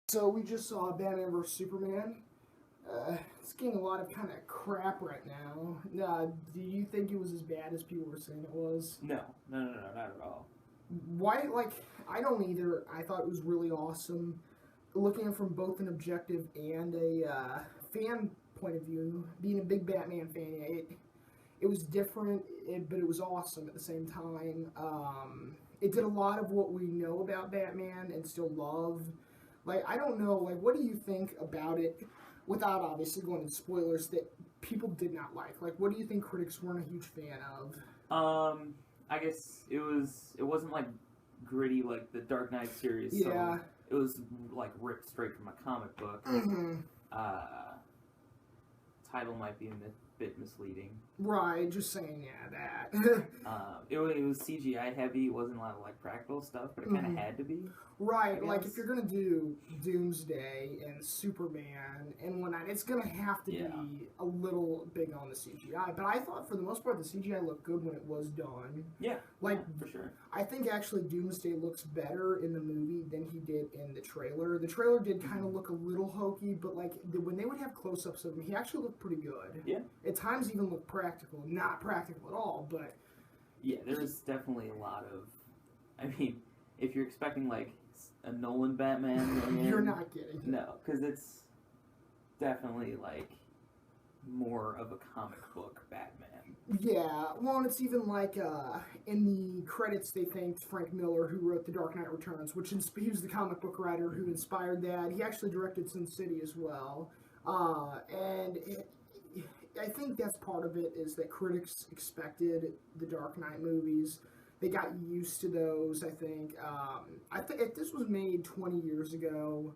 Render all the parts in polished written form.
So we just saw Batman vs Superman. It's getting a lot of kind of crap right now. Do you think it was as bad as people were saying it was? No, not at all. Why? Like, I don't either. I thought it was really awesome. Looking at it from both an objective and a fan point of view, being a big Batman fan, it was different, but it was awesome at the same time. It did a lot of what we know about Batman and still love. Like, I don't know, like, what do you think about it, without obviously going into spoilers, that people did not like? Like, what do you think critics weren't a huge fan of? I guess it wasn't like gritty like the Dark Knight series, Yeah. so it was like ripped straight from a comic book. Mm-hmm. Uh, Title might be a bit misleading. Right, just saying, yeah, that. It was CGI heavy. It wasn't a lot of like practical stuff, but it kind of had to be. Right, like if you're gonna do Doomsday and Superman and whatnot, it's gonna have to be a little big on the CGI. But I thought for the most part the CGI looked good when it was done. Yeah, like for sure. I think actually Doomsday looks better in the movie than he did in the trailer. The trailer did kind of look a little hokey, but like when they would have close-ups of him, he actually looked pretty good. Yeah. At times even looked practical, not practical at all, but yeah, there's definitely a lot of. I mean, if you're expecting like a Nolan Batman, you're not kidding. No, because it's definitely like more of a comic book Batman. Yeah, well, and it's even like in the credits they thanked Frank Miller, who wrote The Dark Knight Returns, which he was the comic book writer who inspired that. He actually directed Sin City as well, I think that's part of it is that critics expected the Dark Knight movies. They got used to those. I think. I think if this was made 20 years ago,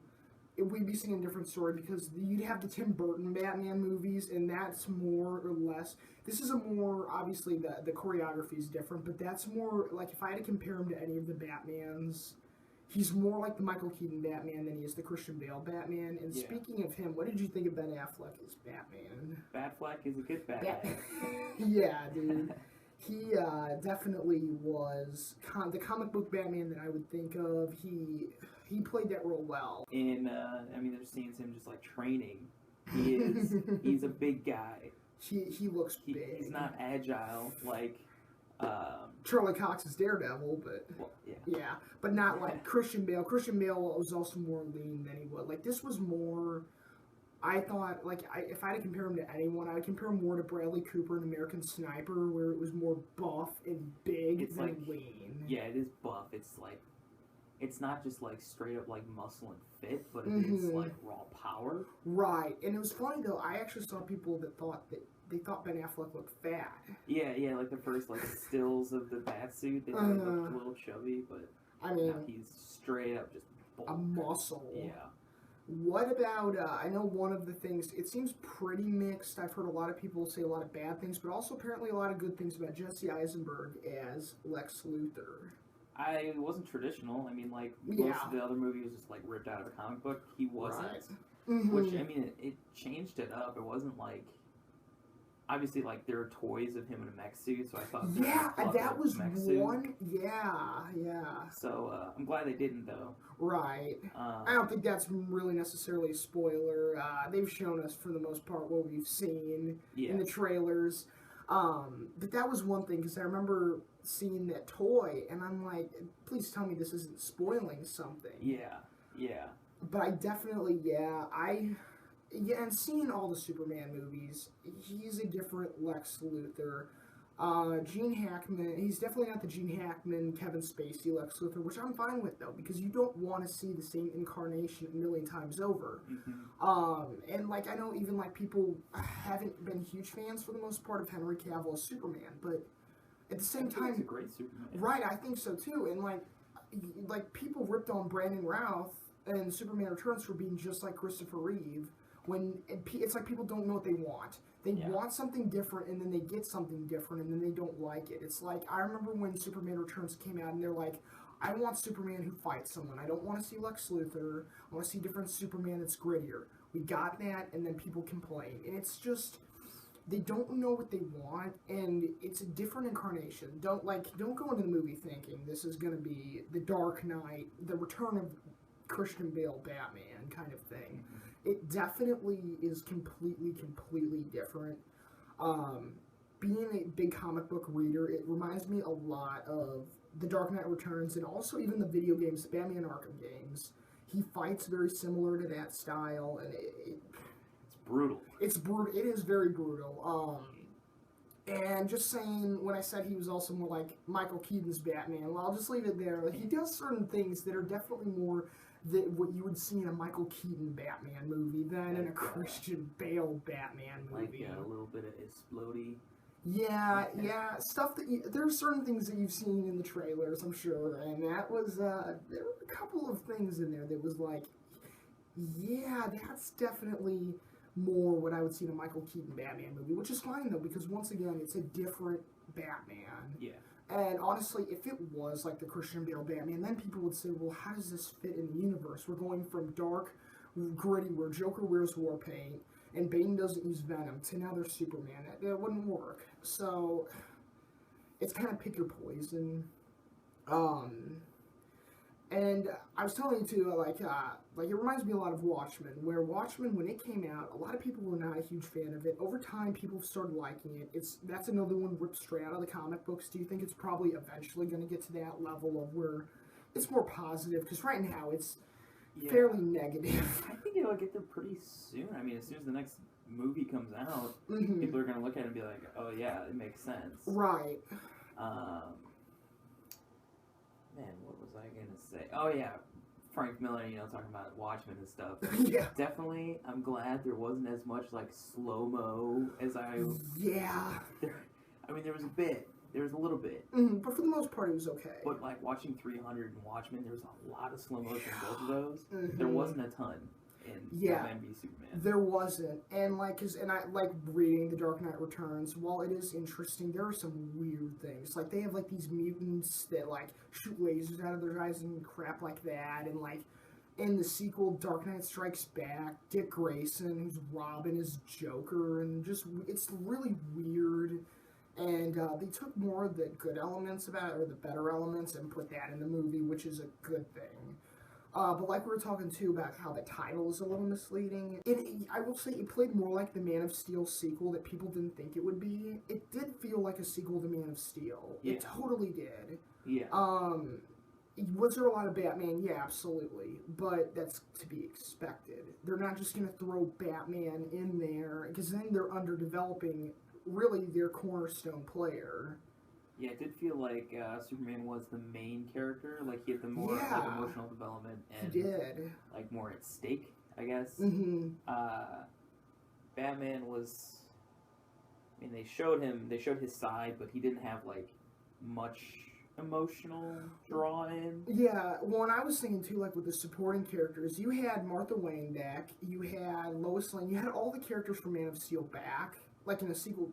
we'd be seeing a different story because you'd have the Tim Burton Batman movies, and that's more or less. This is a more obviously the choreography is different, but that's more like if I had to compare him to any of the Batmans. He's more like the Michael Keaton Batman than he is the Christian Bale Batman. And speaking of him, what did you think of Ben Affleck as Batman? Batfleck is a good Batman. Yeah, dude. He definitely was the comic book Batman that I would think of. He played that role well. And I mean, there's scenes him just like training. He's a big guy. He looks big. He's not agile like Charlie Cox's Daredevil, but yeah, but not like Christian Bale. Christian Bale was also more lean than he was. Like this was more. I thought, like, if I had to compare him to anyone, I would compare him more to Bradley Cooper in American Sniper, where it was more buff and big than lean. Yeah, it is buff. It's like, it's not just like straight up like muscle and fit, but it is like raw power. Right, and it was funny though. I actually saw people that they thought Ben Affleck looked fat. Yeah, like the first like stills of the Batsuit, they thought he looked a little chubby, but I mean, he's straight up just bulk. A muscle. Yeah. What about, I know one of the things, it seems pretty mixed. I've heard a lot of people say a lot of bad things, but also apparently a lot of good things about Jesse Eisenberg as Lex Luthor. It wasn't traditional. I mean, like, most of the other movie was just, like, ripped out of a comic book. He wasn't. Right. Which, I mean, it changed it up. It wasn't, like, obviously, like, there are toys of him in a mech suit, so I thought... Yeah, that was one. Yeah. So, I'm glad they didn't, though. Right. I don't think that's really necessarily a spoiler. They've shown us, for the most part, what we've seen in the trailers. But that was one thing, because I remember seeing that toy, and I'm like, please tell me this isn't spoiling something. Yeah. But I definitely, and seeing all the Superman movies, he's a different Lex Luthor. Gene Hackman, he's definitely not the Gene Hackman, Kevin Spacey Lex Luthor, which I'm fine with, though, because you don't want to see the same incarnation a million times over. And, like, I know even, like, people haven't been huge fans, for the most part, of Henry Cavill as Superman, but at the same time... He's a great Superman. Right, I think so, too, and, like people ripped on Brandon Routh and Superman Returns for being just like Christopher Reeve, when it's like people don't know what they want. They want something different, and then they get something different, and then they don't like it. It's like, I remember when Superman Returns came out, and they're like, I want Superman who fights someone. I don't want to see Lex Luthor. I want to see a different Superman that's grittier. We got that, and then people complain. And it's just, they don't know what they want, and it's a different incarnation. Don't go into the movie thinking this is going to be the Dark Knight, the return of Christian Bale Batman kind of thing. It definitely is completely different. Being a big comic book reader, it reminds me a lot of The Dark Knight Returns and also even the video games, the Batman Arkham games. He fights very similar to that style, and it's brutal. It's brutal. It is very brutal. And just saying, when I said he was also more like Michael Keaton's Batman, well, I'll just leave it there. Like, he does certain things that are definitely more than what you would see in a Michael Keaton Batman movie than in a Christian Bale Batman movie. Like a little bit of explodey. Yeah, stuff that there are certain things that you've seen in the trailers, I'm sure, and that was there were a couple of things in there that was like, yeah, that's definitely more what I would see in a Michael Keaton Batman movie, which is fine though, because once again, it's a different Batman. Yeah. And honestly, if it was like the Christian Bale Batman, then people would say, well, how does this fit in the universe? We're going from dark, gritty, where Joker wears war paint, and Bane doesn't use Venom, to now there's Superman. It wouldn't work. So, it's kind of pick your poison. And I was telling you too, like it reminds me a lot of Watchmen, where Watchmen, when it came out, a lot of people were not a huge fan of it. Over time, people started liking it. That's another one ripped straight out of the comic books. Do you think it's probably eventually going to get to that level of where it's more positive? Because right now, it's fairly negative. I think it'll get there pretty soon. I mean, as soon as the next movie comes out, people are going to look at it and be like, oh yeah, it makes sense. Right. Man, what was I going to say? Oh yeah, Frank Miller, talking about Watchmen and stuff. Yeah. Definitely, I'm glad there wasn't as much, like, slow-mo as I... Yeah. There was a bit. There was a little bit. But for the most part, it was okay. But, like, watching 300 and Watchmen, there was a lot of slow motion in both of those. There wasn't a ton in Batman v Superman. There wasn't. And, I like reading The Dark Knight Returns. While it is interesting, there are some weird things. Like, they have, like, these mutants that, like, shoot lasers out of their eyes and crap like that. And, like, in the sequel, Dark Knight Strikes Back, Dick Grayson, who's Robin, is Joker. And just, it's really weird. And they took more of the good elements about it, or the better elements, and put that in the movie, which is a good thing. But like we were talking too about how the title is a little misleading. I will say it played more like the Man of Steel sequel that people didn't think it would be. It did feel like a sequel to Man of Steel. Yeah. It totally did. Yeah. Was there a lot of Batman? Yeah, absolutely. But that's to be expected. They're not just going to throw Batman in there, because then they're underdeveloping really their cornerstone player. Yeah, it did feel like Superman was the main character. Like, he had the more like, emotional development and he did. Like, more at stake, I guess. Batman was... I mean, they showed his side, but he didn't have, like, much emotional draw in. Yeah, well, and I was thinking, too, like, with the supporting characters, you had Martha Wayne back, you had Lois Lane, you had all the characters from Man of Steel back. Like, in a sequel,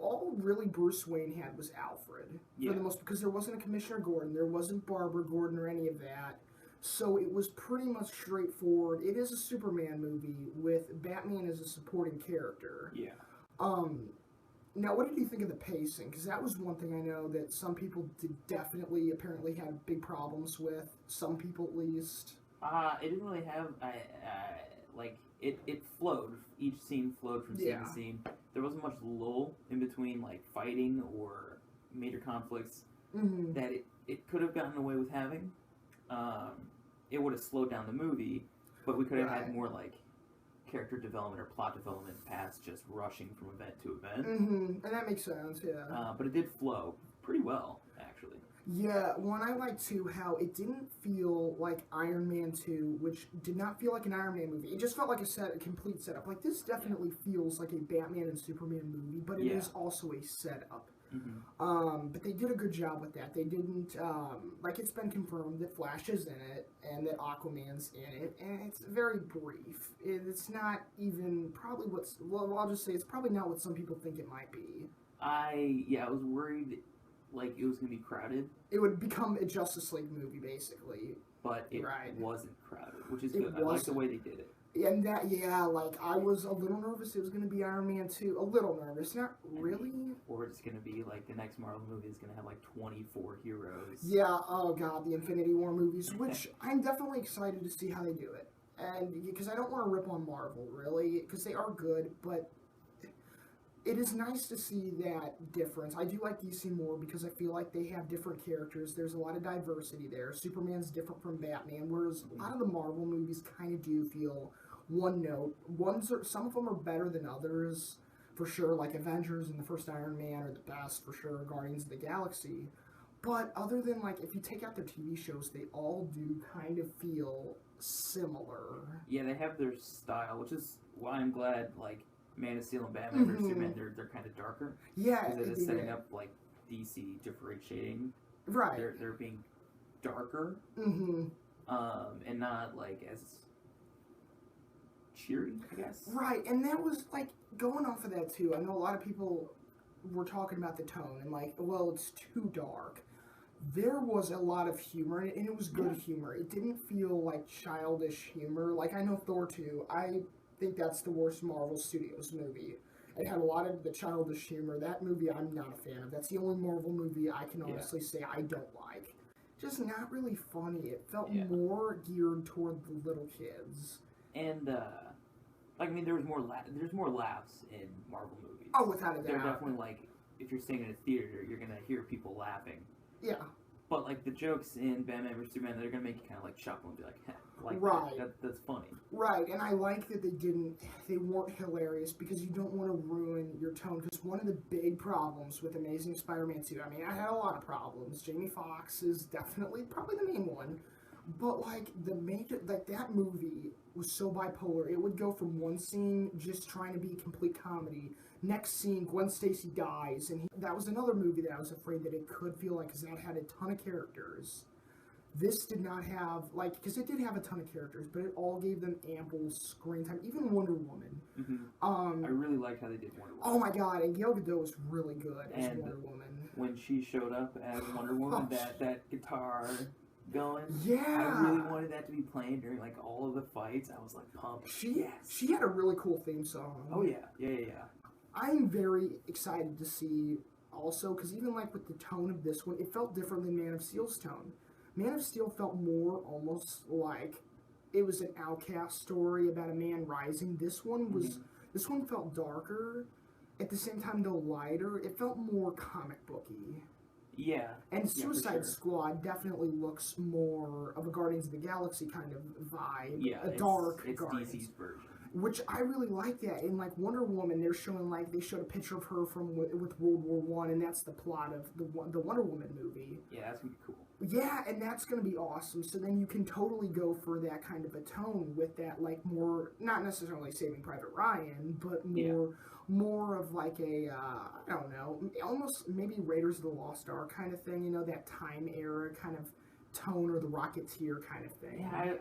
all really Bruce Wayne had was Alfred. For the most, because there wasn't a Commissioner Gordon, there wasn't Barbara Gordon or any of that. So it was pretty much straightforward. It is a Superman movie with Batman as a supporting character. Yeah. Now, what did you think of the pacing? Because that was one thing I know that some people definitely, apparently had big problems with. Some people, at least. It didn't really have, it flowed. Each scene flowed from scene to scene. There wasn't much lull in between, like, fighting or major conflicts that it could have gotten away with having. It would have slowed down the movie, but we could have had more, like, character development or plot development past just rushing from event to event. And that makes sense, yeah. But it did flow pretty well, actually. Yeah, one I like too, how it didn't feel like Iron Man 2, which did not feel like an Iron Man movie. It just felt like a complete setup. Like, this definitely feels like a Batman and Superman movie, but it is also a setup. But they did a good job with that. They didn't, like, it's been confirmed that Flash is in it, and that Aquaman's in it, and it's very brief. It's not even probably I'll just say it's probably not what some people think it might be. I was worried, like, it was going to be crowded. It would become a Justice League movie, basically. But it wasn't crowded, which is good. I like the way they did it. And that, yeah, like, I was a little nervous it was going to be Iron Man 2. A little nervous. Not really. Or it's going to be, like, the next Marvel movie is going to have, like, 24 heroes. Yeah, oh god, the Infinity War movies, which I'm definitely excited to see how they do it. And, because I don't want to rip on Marvel, really, because they are good, but it is nice to see that difference. I do like DC more because I feel like they have different characters. There's a lot of diversity there. Superman's different from Batman, whereas a lot of the Marvel movies kind of do feel one note. Some of them are better than others, for sure. Like Avengers and the first Iron Man are the best, for sure. Guardians of the Galaxy. But other than, like, if you take out their TV shows, they all do kind of feel similar. Yeah, they have their style, which is why I'm glad, like, Man of Steel and Batman vs Superman, they're kind of darker. Yeah, because it is setting up like DC differentiating. Right. They're being darker. And not like as cheery, I guess. Right, and that was like going off of that too. I know a lot of people were talking about the tone and like, well, it's too dark. There was a lot of humor, and it was good humor. It didn't feel like childish humor. Like, I know Thor 2, I think that's the worst Marvel Studios movie. It had a lot of the childish humor. That movie I'm not a fan of. That's the only Marvel movie I can honestly say I don't like. Just not really funny. It felt more geared toward the little kids. And like, I mean, there's more laughs in Marvel movies. Oh, without a doubt. They're definitely like, if you're staying in a theater, you're gonna hear people laughing. Yeah. But like the jokes in Batman vs Superman, they're gonna make you kind of like chuckle and be like, heh, like right. That's funny. Right, and I like that they weren't hilarious because you don't want to ruin your tone. Because one of the big problems with Amazing Spider-Man 2, I mean, I had a lot of problems. Jamie Foxx is definitely probably the main one. But, like, that movie was so bipolar. It would go from one scene just trying to be complete comedy. Next scene, Gwen Stacy dies. And that was another movie that I was afraid that it could feel like, because that had a ton of characters. This did not have, like, because it did have a ton of characters, but it all gave them ample screen time. Even Wonder Woman. I really liked how they did Wonder Woman. Oh, my God. And Gal Gadot was really good as Wonder Woman. When she showed up as Wonder Woman, that guitar going. Yeah. I really wanted that to be playing during like all of the fights. I was like pumped. She had a really cool theme song. Oh yeah. I'm very excited to see also, because even like with the tone of this one, it felt different than Man of Steel's tone. Man of Steel felt more almost like it was an outcast story about a man rising. This one felt darker. At the same time, though lighter. It felt more comic booky. Yeah. And Suicide Squad definitely looks more of a Guardians of the Galaxy kind of vibe. Yeah, it's Guardians. DC's version. Which I really like that. In like Wonder Woman, they showed a picture of her from with World War I, and that's the plot of the Wonder Woman movie. Yeah, that's gonna be cool. Yeah, and that's gonna be awesome. So then you can totally go for that kind of a tone with that, like more, not necessarily Saving Private Ryan, but more of like a I don't know, almost maybe Raiders of the Lost Ark kind of thing. You know, that time era kind of tone, or the Rocketeer kind of thing. Yeah,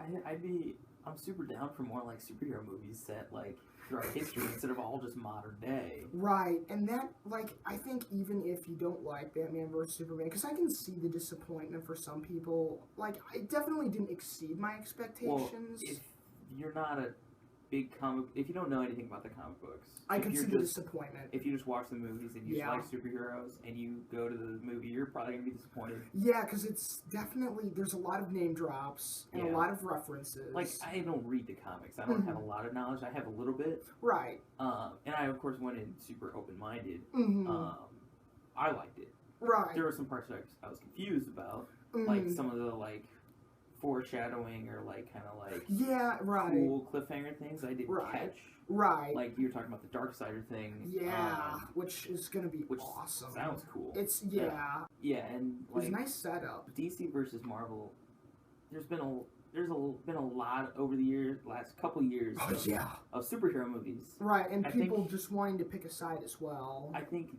I'm super down for more like superhero movies set like throughout history instead of all just modern day. Right, and that, like, I think even if you don't like Batman vs Superman, because I can see the disappointment for some people, like, I definitely didn't exceed my expectations. Well, if you're not a big if you don't know anything about the comic books, I can see the disappointment. If you just watch the movies and you just like superheroes and you go to the movie, you're probably going to be disappointed. Yeah, because it's definitely, there's a lot of name drops and a lot of references. Like, I don't read the comics. I don't have a lot of knowledge. I have a little bit. Right. And I, of course, went in super open-minded. I liked it. Right. There were some parts that I was confused about. Like, some of the, like, foreshadowing or like kind of like cool cliffhanger things I didn't catch. Right. Like you were talking about the Darksider thing. Yeah, which is gonna be awesome. Sounds cool. It's and like it's a nice setup. DC versus Marvel. There's been a lot over the last couple years of superhero movies. Right, and people just wanting to pick a side as well. I think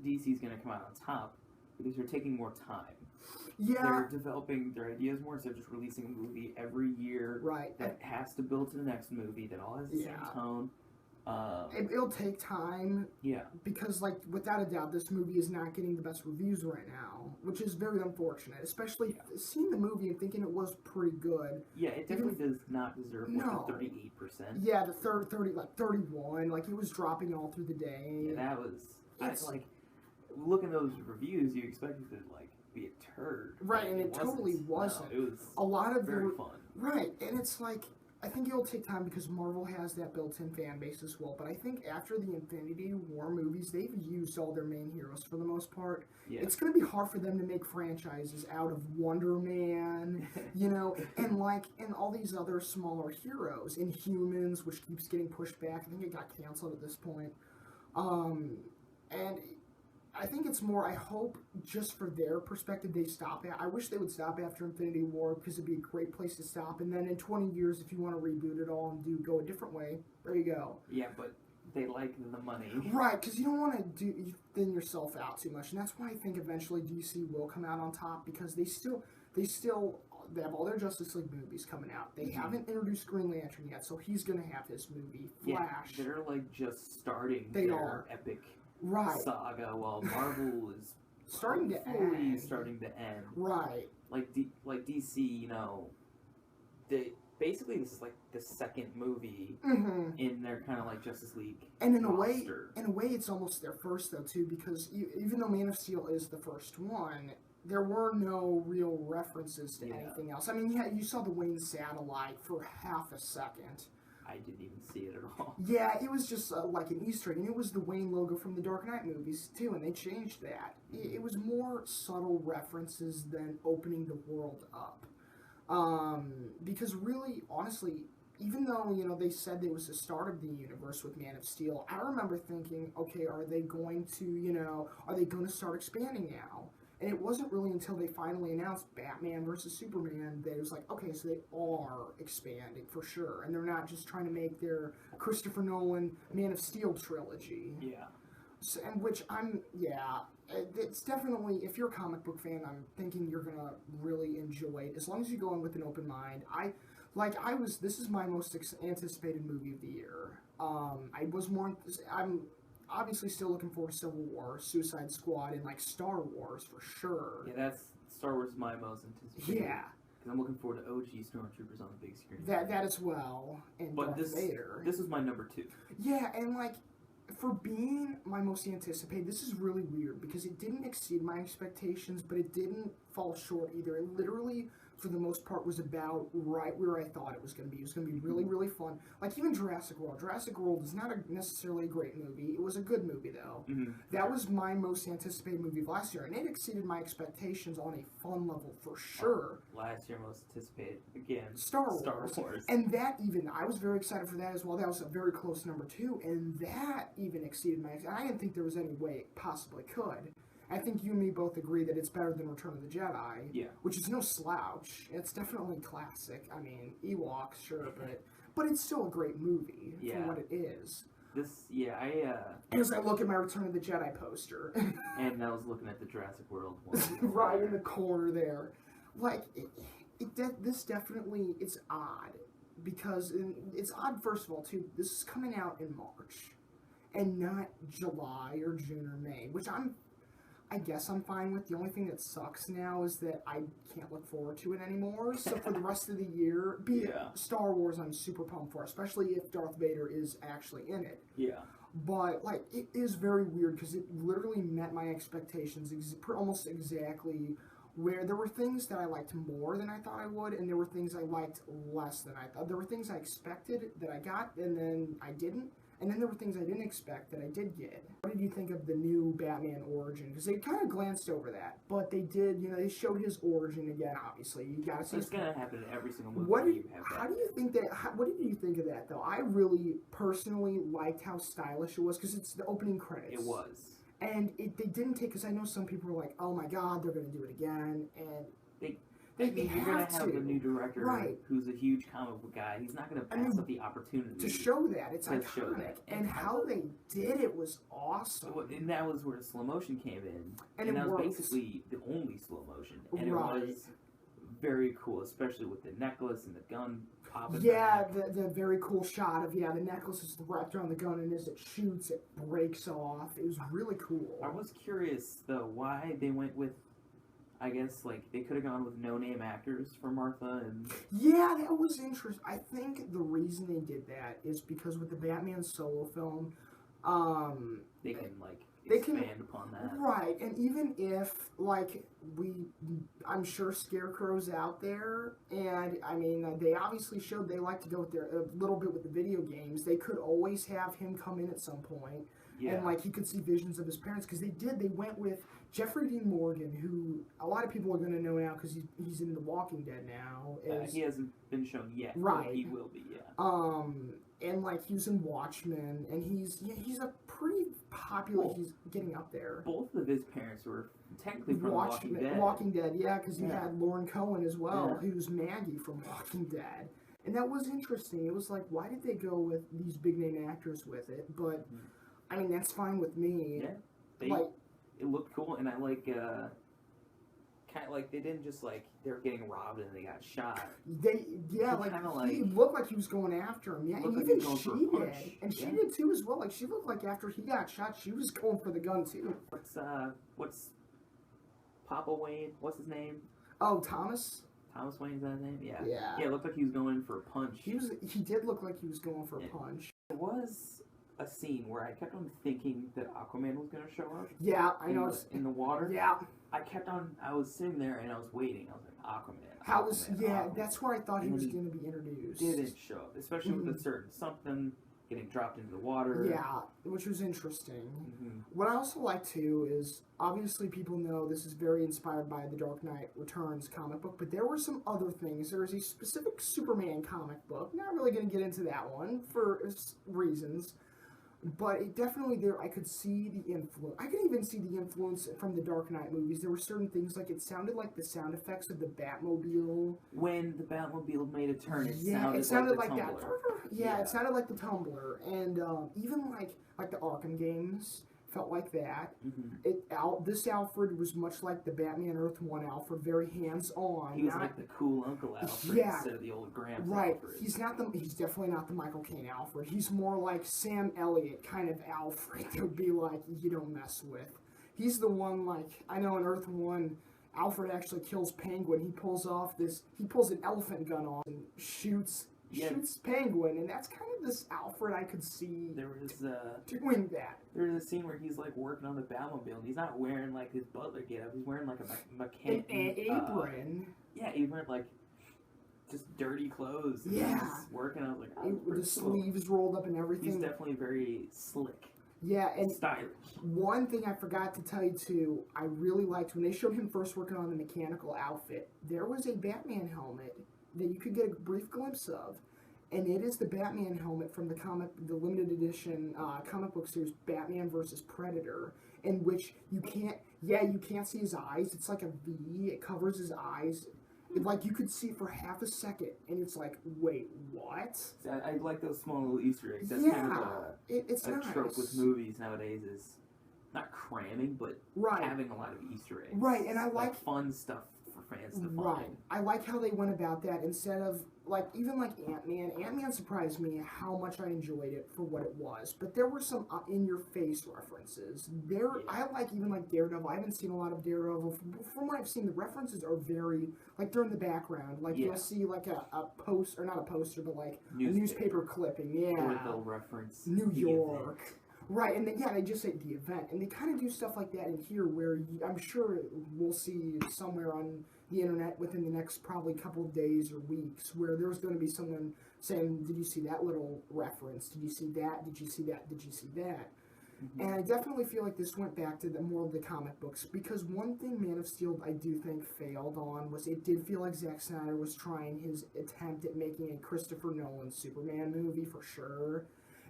DC's gonna come out on top because they're taking more time. Yeah. They're developing their ideas more instead of just releasing a movie every year. Right. That has to build to the next movie that all has the same tone. It'll take time. Yeah. Because, like, without a doubt, this movie is not getting the best reviews right now, which is very unfortunate. Especially seeing the movie and thinking it was pretty good. Yeah, it definitely does not deserve the 38%. Yeah, the 31. Like, it was dropping all through the day. Yeah, that was. Like, looking at those reviews, you expected it to, like, be a turd. Right, and it totally wasn't. No, it was a lot of very fun. Right, and it's like, I think it'll take time because Marvel has that built-in fan base as well. But I think after the Infinity War movies, they've used all their main heroes for the most part. Yeah. It's going to be hard for them to make franchises out of Wonder Man, and all these other smaller heroes. Inhumans, which keeps getting pushed back. I think it got canceled at this point. And I think it's more, I hope, just for their perspective, they stop it. I wish they would stop after Infinity War, because it'd be a great place to stop. And then in 20 years, if you want to reboot it all and go a different way, there you go. Yeah, but they like the money. Right, because you don't want to thin yourself out too much. And that's why I think eventually DC will come out on top, because they have all their Justice League movies coming out. They haven't introduced Green Lantern yet, so he's going to have his movie. Flash. Yeah, they're like just starting their epic saga, while Marvel is starting to end. Right. Like DC, they basically, this is like the second movie in their kind of like Justice League. And in a way, it's almost their first though too, because even though Man of Steel is the first one, there were no real references to anything else. I mean, you saw the Wayne satellite for half a second. I didn't even see it at all. Yeah, it was just like an Easter egg, and it was the Wayne logo from the Dark Knight movies too, and they changed that. It was more subtle references than opening the world up. Because really, honestly, even though, they said it was the start of the universe with Man of Steel, I remember thinking, okay, are they going to start expanding now? And it wasn't really until they finally announced Batman versus Superman that it was like, okay, so they are expanding for sure. And they're not just trying to make their Christopher Nolan Man of Steel trilogy. Yeah. So, it's definitely, if you're a comic book fan, I'm thinking you're going to really enjoy it. As long as you go in with an open mind. This is my most anticipated movie of the year. I'm obviously still looking forward to Civil War, Suicide Squad, and Star Wars for sure. Yeah, Star Wars is my most anticipated. Yeah. Because I'm looking forward to OG Stormtroopers on the big screen. That as well. And but Darth Vader. This is my number 2. Yeah, and for being my most anticipated, this is really weird because it didn't exceed my expectations, but it didn't fall short either. It literally, for the most part, was about right where I thought it was going to be. It was going to be really, really fun. Like even Jurassic World. Jurassic World is not necessarily a great movie. It was a good movie, though. That was my most anticipated movie of last year, and it exceeded my expectations on a fun level for sure. Last year, most anticipated, again, Star Wars. And that even, I was very excited for that as well. That was a very close number 2, and that even exceeded my expectations. I didn't think there was any way it possibly could. I think you and me both agree that it's better than Return of the Jedi. Yeah. Which is no slouch. It's definitely classic. I mean, Ewoks, sure, but it's still a great movie for what it is. As I look at my Return of the Jedi poster. And I was looking at the Jurassic World one. Right in the corner there. This definitely, it's odd. Because it's odd, first of all, too. This is coming out in March. And not July or June or May. Which I guess I'm fine with. The only thing that sucks now is that I can't look forward to it anymore. So for the rest of the year, Star Wars, I'm super pumped for, especially if Darth Vader is actually in it. Yeah. But, it is very weird because it literally met my expectations almost exactly, where there were things that I liked more than I thought I would, and there were things I liked less than I thought. There were things I expected that I got, and then I didn't. And then there were things I didn't expect that I did get. What did you think of the new Batman origin? Because they kind of glanced over that, but they did. They showed his origin again. Obviously, you got to see. It's gonna happen in every single movie. What did you think of that though? I really personally liked how stylish it was because it's the opening credits. It was. And they didn't take, because I know some people were like, "Oh my God, they're gonna do it again," and you're going to have a new director who's a huge comic book guy. He's not going to pass up the opportunity to show that. It's iconic. And how they did it was awesome. And that was where the slow motion came in. And that was basically the only slow motion. And it was very cool, especially with the necklace and the gun popping. Yeah, the very cool shot of the necklace is wrapped around the gun, and as it shoots, it breaks off. It was really cool. I was curious though why they went with. I guess like they could have gone with no-name actors for Martha and. Yeah, that was interesting. I think the reason they did that is because with the Batman solo film, they can like. They expand upon that. Right, and even if, like, I'm sure Scarecrow's out there, and, I mean, they obviously showed they like to go with a little bit with the video games. They could always have him come in at some point, and, like, he could see visions of his parents, because they went with Jeffrey Dean Morgan, who a lot of people are going to know now, because he's in The Walking Dead now. He hasn't been shown yet. Right. But he will be, and, like, he was in Watchmen, and he's a pretty popular, he's getting up there. Both of his parents were technically from Walking Dead. Walking Dead, yeah, because he had Lauren Cohen as well, who's Maggie from Walking Dead. And that was interesting. It was like, why did they go with these big-name actors with it? But, I mean, that's fine with me. Yeah, it looked cool, and I like, kind of like, they didn't just, like, they were getting robbed and they got shot. He looked like he was going after him. Yeah, and even she did. And she did too as well. Like, she looked like after he got shot, she was going for the gun too. What's Papa Wayne? What's his name? Oh, Thomas? Thomas Wayne's that his name? Yeah. Yeah. Yeah, it looked like he was going in for a punch. He did look like he was going for a punch. There was a scene where I kept on thinking that Aquaman was going to show up. Yeah, I know. In the water. Yeah. I was sitting there and I was waiting. I was like, Aquaman. Aquaman. That's where I thought he was going to be introduced. Didn't show up, especially with a certain something getting dropped into the water. Yeah, which was interesting. What I also like too is, obviously people know this is very inspired by the Dark Knight Returns comic book, but there were some other things. There was a specific Superman comic book. Not really going to get into that one for reasons. But it definitely I could see the influence. I could even see the influence from the Dark Knight movies. There were certain things, like it sounded like the sound effects of the Batmobile. When the Batmobile made a turn, it sounded like that. Yeah, it sounded like the Tumbler. And even like the Arkham games felt like that. This Alfred was much like the Batman Earth 1 Alfred, very hands-on. He was like the cool Uncle Alfred instead of the old Gramps Alfred. He's definitely not the Michael Caine Alfred. He's more like Sam Elliott kind of Alfred. That would be like, you don't mess with. He's the one, like, I know in Earth 1, Alfred actually kills Penguin. He pulls an elephant gun off and shoots Penguin, and that's kind of this Alfred I could see doing that. There was a scene where he's like working on the Batmobile, and he's not wearing like his butler getup. He's wearing like a mechanic apron. He wearing like just dirty clothes. And he's working. I was like, with the sleeves rolled up and everything. He's definitely very slick. Yeah, and stylish. One thing I forgot to tell you too, I really liked when they showed him first working on the mechanical outfit. There was a Batman helmet that you could get a brief glimpse of, and it is the Batman helmet from the limited edition comic book series Batman vs. Predator, in which you can't see his eyes. It's like a V. It covers his eyes. Like, you could see it for half a second, and it's like, wait, what? I like those small little Easter eggs. That's kind of a trope with movies nowadays is not cramming, but having a lot of Easter eggs. Right, and I like fun stuff for fans to find. I like how they went about that instead of, like, even like Ant-Man. Ant-Man surprised me how much I enjoyed it for what it was, but there were some in-your-face references. I like even like Daredevil. I haven't seen a lot of Daredevil. From what I've seen, the references are very, like, they're in the background. Like, you'll see like a post, or not a poster, but like a newspaper clipping. Or they'll reference New York. Right, and then, they just say the event, and they kind of do stuff like that in here where I'm sure we'll see somewhere on the internet within the next probably couple of days or weeks where there's going to be someone saying, did you see that little reference? Did you see that? Did you see that? Did you see that? And I definitely feel like this went back to more of the comic books, because one thing Man of Steel I do think failed on was it did feel like Zack Snyder was trying his attempt at making a Christopher Nolan Superman movie for sure.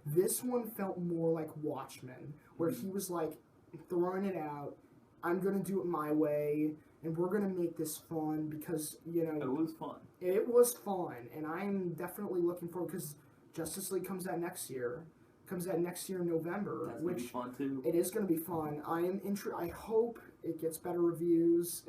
This one felt more like Watchmen, where he was like throwing it out, I'm going to do it my way, and we're going to make this fun because, It was fun. It was fun, and I'm definitely looking forward, because Justice League comes out next year. Comes out next year in November. That's going to be fun, too. It is going to be fun. I hope it gets better reviews,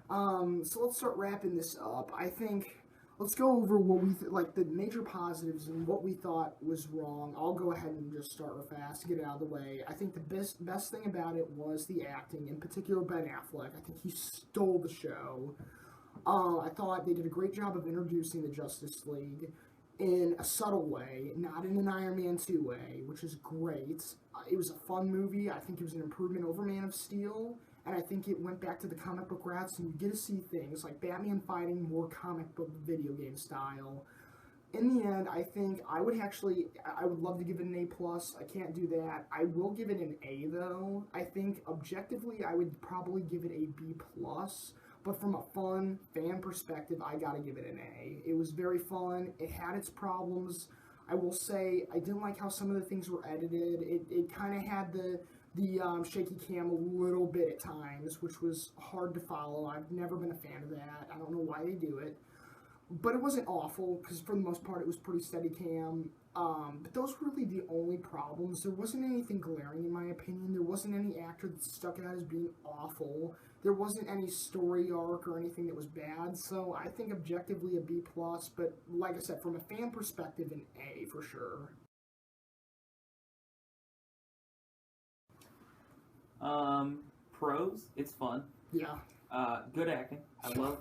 So let's start wrapping this up. I think let's go over what we like the major positives and what we thought was wrong. I'll go ahead and just start real fast, get it out of the way. I think the best thing about it was the acting, in particular Ben Affleck. I think he stole the show. I thought they did a great job of introducing the Justice League in a subtle way, not in an Iron Man 2 way, which is great. It was a fun movie. I think it was an improvement over Man of Steel, and I think it went back to the comic book roots, and you get to see things like Batman fighting more comic book video game style. In the end, I think I would love to give it an A+. I can't do that. I will give it an A, though. I think, objectively, I would probably give it a B+. But from a fun fan perspective, I gotta give it an A. It was very fun. It had its problems. I will say I didn't like how some of the things were edited. It kind of had the shaky cam a little bit at times, which was hard to follow. I've never been a fan of that. I don't know why they do it. But it wasn't awful, because for the most part it was pretty steady cam. But those were really the only problems. There wasn't anything glaring in my opinion. There wasn't any actor that stuck out as being awful. There wasn't any story arc or anything that was bad. So I think objectively a B+, but like I said, from a fan perspective, an A for sure. Pros, it's fun. Yeah. Good acting. I love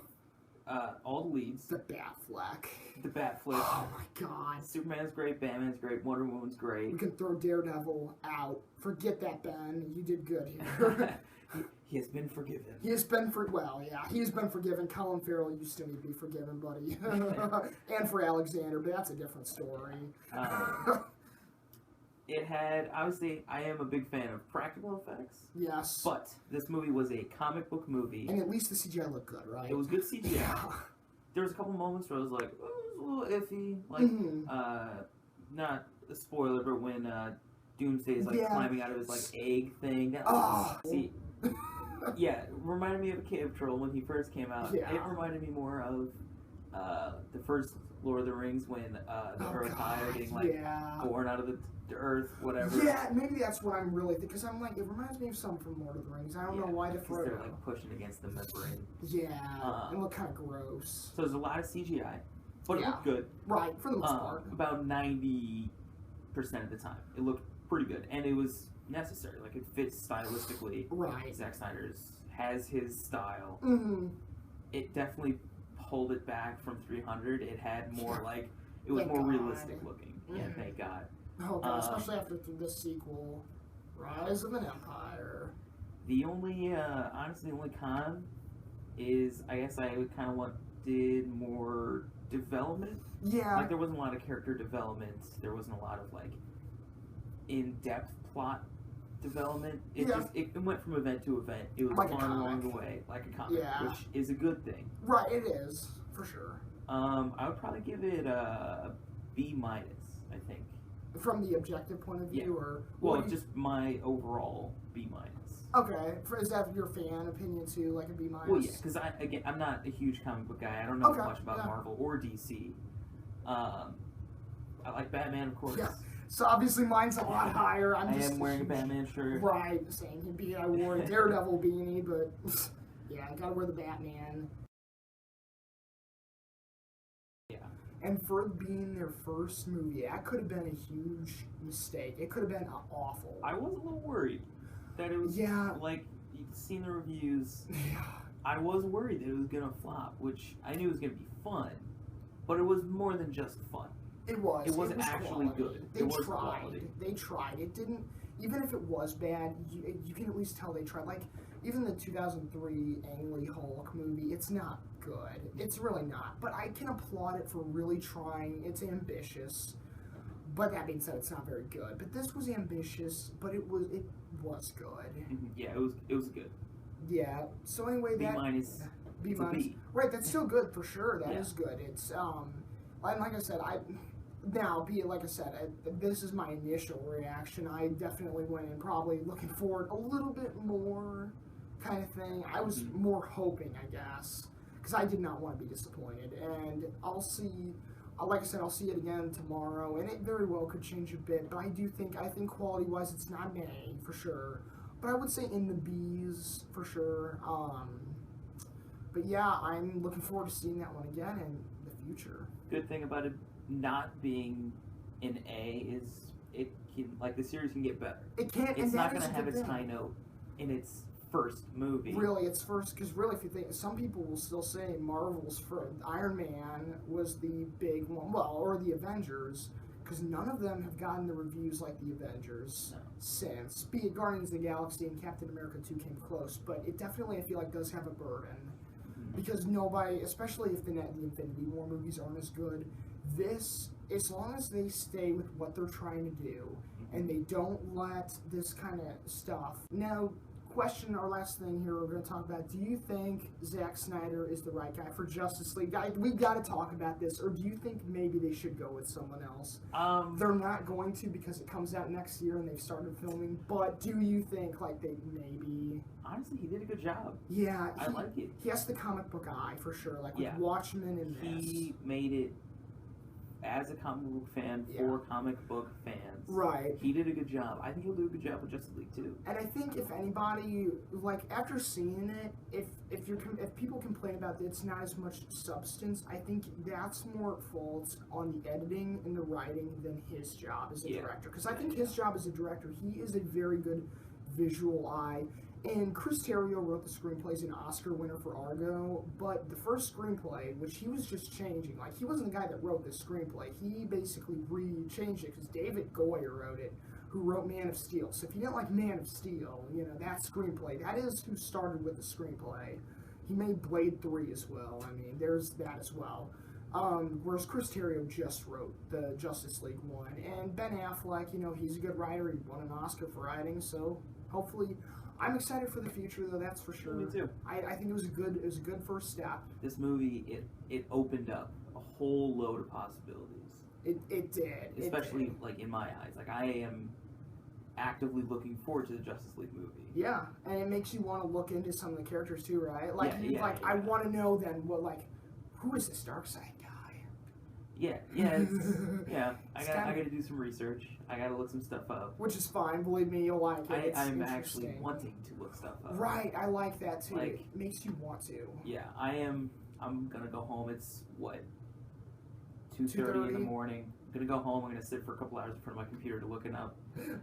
all the leads. The Batfleck. The Batfleck. Oh my god. Superman's great, Batman's great, Wonder Woman's great. We can throw Daredevil out. Forget that, Ben. You did good here. He has been forgiven. He has been forgiven. Colin Farrell, you still need to be forgiven, buddy. And for Alexander, but that's a different story. It had, obviously, I am a big fan of practical effects. Yes. But this movie was a comic book movie. And at least the CGI looked good, right? It was good CGI. Yeah. There was a couple moments where I was like, oh, it was a little iffy. Like, not a spoiler, but when Doomsday is, like, climbing out of his, like, egg thing. That was, see, yeah, it reminded me of a Cave Troll when he first came out. Yeah. It reminded me more of the first Lord of the Rings when the Earth High are getting, like, born out of the Earth, whatever. Yeah, maybe that's what I'm really thinking, because I'm like, it reminds me of something from Lord of the Rings. I don't know why to throw it. They're like pushing against the membrane. Yeah, it looked kind of gross. So there's a lot of CGI, but it looked good. Right, for the most part. About 90% of the time, it looked pretty good, and it was necessary. Like, it fits stylistically. Right. Zack Snyder has his style. Mm-hmm. It definitely pulled it back from 300. It had more like it was more realistic looking. Mm-hmm. Yeah, thank God. Oh, God, especially after the sequel, Rise of an Empire. The only, honestly, the only con is, I guess I kind of wanted more development. Yeah. Like, there wasn't a lot of character development. There wasn't a lot of, like, in-depth plot development. It just, it went from event to event. It was fun along the way, like a comic, which is a good thing. Right, it is, for sure. I would probably give it a B-, I think. From the objective point of view, or just my overall B-. Okay, is that your fan opinion too, like a B-? Well, yeah, because I'm not a huge comic book guy. I don't know much about Marvel or DC. I like Batman, of course. Yeah. So obviously mine's a lot higher. I am wearing a Batman shirt. Right, the same. I wore a Daredevil beanie, but yeah, I gotta wear the Batman. And for it being their first movie, that could have been a huge mistake. It could have been awful. I was a little worried that it was, like, you've seen the reviews. Yeah. I was worried that it was going to flop, which I knew was going to be fun, but it was more than just fun. It was. It wasn't actually good. They tried. They tried. It didn't, even if it was bad, you can at least tell they tried. Like, even the 2003 Ang Lee Hulk movie, it's not good. It's really not. But I can applaud it for really trying. It's ambitious. But that being said, it's not very good. But this was ambitious, but it was good. Yeah, it was good. Yeah. So anyway, B-. B-. Right, that's still good for sure. That is good. It's and like I said, this is my initial reaction. I definitely went in probably looking forward a little bit more, kind of thing. I was more hoping, I guess, because I did not want to be disappointed. And I'll see, like I said, I'll see it again tomorrow, and it very well could change a bit. But I think quality-wise, it's not an A for sure. But I would say in the B's for sure. But yeah, I'm looking forward to seeing that one again in the future. Good thing about it not being an A is it can, like, the series can get better. It can't. It's not going to have its high note in its first movie. Really, it's first, because really, if you think, some people will still say Marvel's first, Iron Man was the big one, well, or the Avengers, because none of them have gotten the reviews like the Avengers since. Be it Guardians of the Galaxy and Captain America 2 came close, but it definitely, I feel like, does have a burden. Because nobody, especially if the Infinity War movies aren't as good, this, as long as they stay with what they're trying to do, and they don't let this kind of stuff. Now, our last thing here we're going to talk about, do you think Zack Snyder is the right guy for Justice League? We got to talk about this, or do you think maybe they should go with someone else? They're not going to, because it comes out next year and they've started filming, but do you think, like, they maybe... Honestly, he did a good job. Yeah. I like it. He has the comic book eye, for sure, like with Watchmen and this. He made it as a comic book fan for comic book fans. Right. He did a good job. I think he'll do a good job with Justice League too. And I think if anybody, like, after seeing it, if people complain about it's not as much substance, I think that's more fault on the editing and the writing than his job as a director. Because I think his job as a director, he is a very good visual eye. And Chris Terrio wrote the screenplay, he's an Oscar winner for Argo, but the first screenplay, which he was just changing, like, he wasn't the guy that wrote the screenplay, he basically changed it, because David Goyer wrote it, who wrote Man of Steel. So if you didn't like Man of Steel, you know, that screenplay, that is who started with the screenplay. He made Blade 3 as well, I mean, there's that as well. Whereas Chris Terrio just wrote the Justice League one, and Ben Affleck, you know, he's a good writer, he won an Oscar for writing, so hopefully... I'm excited for the future, though. That's for sure. Me too. I think it was a good first step. This movie, it opened up a whole load of possibilities. It did. Especially, like, in my eyes. Like, I am actively looking forward to the Justice League movie. Yeah, and it makes you want to look into some of the characters too, right? Like, I want to know then what, like, who is this Darkseid guy? Yeah. I got to do some research. I got to look some stuff up. Which is fine. Believe me, you'll like it. I'm actually wanting to look stuff up. Right. I like that too. Like, it makes you want to. Yeah, I'm gonna go home. It's what, 2:30 in the morning. I'm gonna go home. I'm gonna sit for a couple hours in front of my computer to look it up.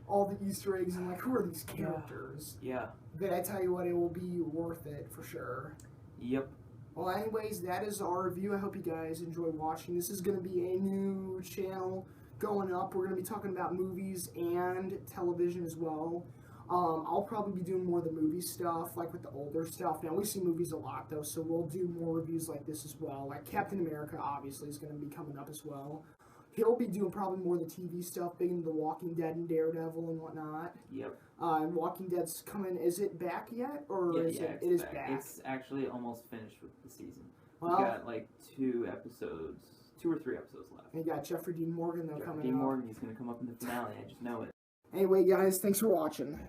All the Easter eggs and, like, who are these characters? Yeah. But I tell you what, it will be worth it for sure. Yep. Well, anyways, that is our review. I hope you guys enjoy watching. This is going to be a new channel going up. We're going to be talking about movies and television as well. I'll probably be doing more of the movie stuff, like with the older stuff. Now, we see movies a lot, though, so we'll do more reviews like this as well. Like Captain America, obviously, is going to be coming up as well. He'll be doing probably more of the TV stuff, big into The Walking Dead and Daredevil and whatnot. Yep. And Walking Dead's coming. Is it back yet, or it is back? It's actually almost finished with the season. Well, we got like 2 or 3 episodes left. And you got Jeffrey Dean Morgan though coming. Dean Morgan, he's gonna come up in the finale. I just know it. Anyway, guys, thanks for watching.